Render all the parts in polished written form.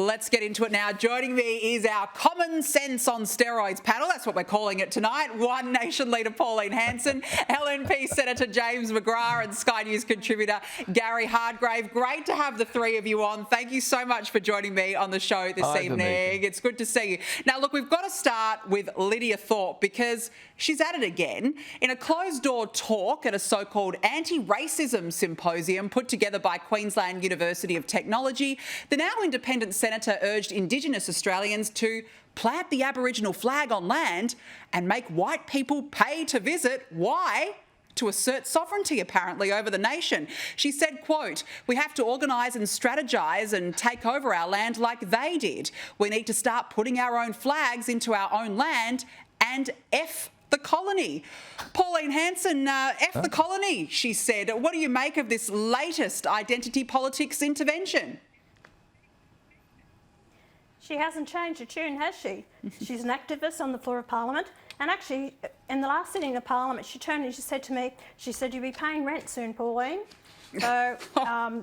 Let's get into it now. Joining me is our Common Sense on Steroids panel. That's what we're calling it tonight. One Nation leader Pauline Hanson, LNP Senator James McGrath and Sky News contributor Gary Hardgrave. Great to have the three of you on. Thank you so much for joining me on the show this evening. It's good to see you. Now, look, we've got to start with Lidia Thorpe because she's at it again. In a closed-door talk at a so-called anti-racism symposium put together by Queensland University of Technology, the now independent senator urged Indigenous Australians to plant the Aboriginal flag on land and make white people pay to visit. Why? To assert sovereignty, apparently, over the nation. She said, quote, "We have to organise and strategise and take over our land like they did. We need to start putting our own flags into our own land and F the colony." Pauline Hanson, F the colony, she said. What do you make of this latest identity politics intervention? She hasn't changed her tune, has she? She's an activist on the floor of Parliament. And actually, in the last sitting of Parliament, she turned and she said to me, she said, "You'll be paying rent soon, Pauline." So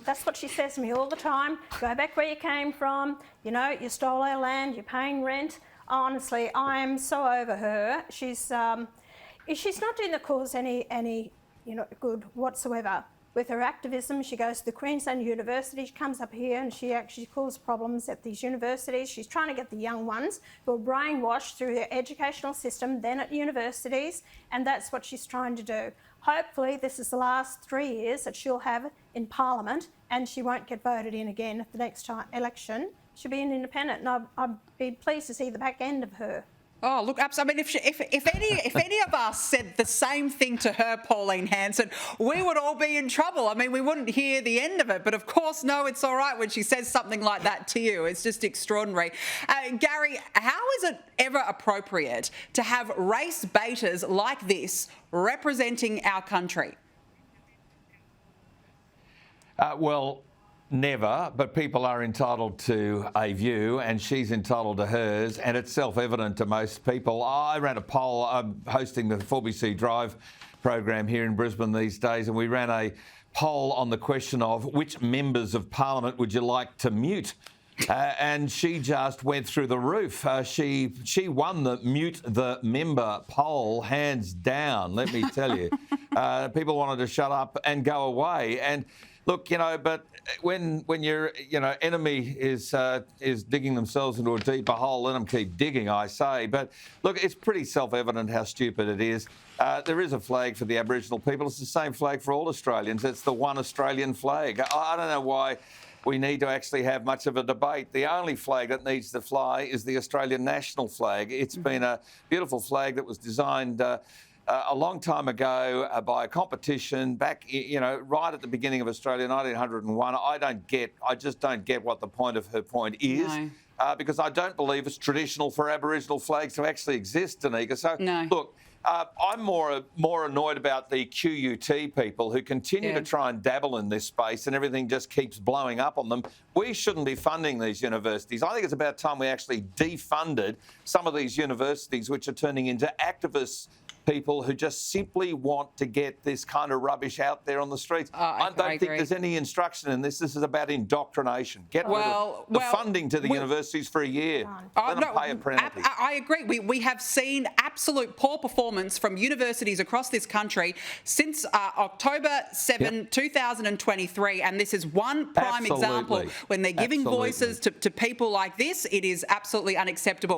that's what she says to me all the time. Go back where you came from. You know, you stole our land, you're paying rent. Honestly, I am so over her. She's not doing the cause any good whatsoever. With her activism, she goes to the Queensland University, she comes up here and she actually causes problems at these universities. She's trying to get the young ones who are brainwashed through their educational system, then at universities, and that's what she's trying to do. Hopefully this is the last 3 years that she'll have in Parliament and she won't get voted in again at the next election. She'll be an independent and I'd be pleased to see the back end of her. Oh, look, I mean, if any of us said the same thing to her, Pauline Hanson, we would all be in trouble. I mean, we wouldn't hear the end of it. But of course, no, it's all right when she says something like that to you. It's just extraordinary. Gary, how is it ever appropriate to have race baiters like this representing our country? Never, but people are entitled to a view and she's entitled to hers, and it's self-evident to most people. I ran a poll. I'm hosting the 4BC Drive program here in Brisbane these days, and we ran a poll on the question of which members of Parliament would you like to mute? And she just went through the roof. She won the mute the member poll hands down, let me tell you. People wanted to shut up and go away. And look, but when your enemy is digging themselves into a deeper hole, let them keep digging, I say. But look, it's pretty self-evident how stupid it is. There is a flag for the Aboriginal people. It's the same flag for all Australians. It's the one Australian flag. I don't know why we need to actually have much of a debate. The only flag that needs to fly is the Australian national flag. It's been a beautiful flag that was designed a long time ago by a competition back, right at the beginning of Australia, 1901. I just don't get what the point of her point is. No. Because I don't believe it's traditional for Aboriginal flags to actually exist, Danica. So, look, I'm more annoyed about the QUT people who continue to try and dabble in this space and everything just keeps blowing up on them. We shouldn't be funding these universities. I think it's about time we actually defunded some of these universities which are turning into activists, people who just simply want to get this kind of rubbish out there on the streets. I don't think there's any instruction in this. This is about indoctrination. Get rid of the funding to the universities for a year. Let them pay a penalty. I agree. We have seen absolute poor performance from universities across this country since October 7, 2023, and this is one prime example. When they're giving voices to people like this, it is absolutely unacceptable.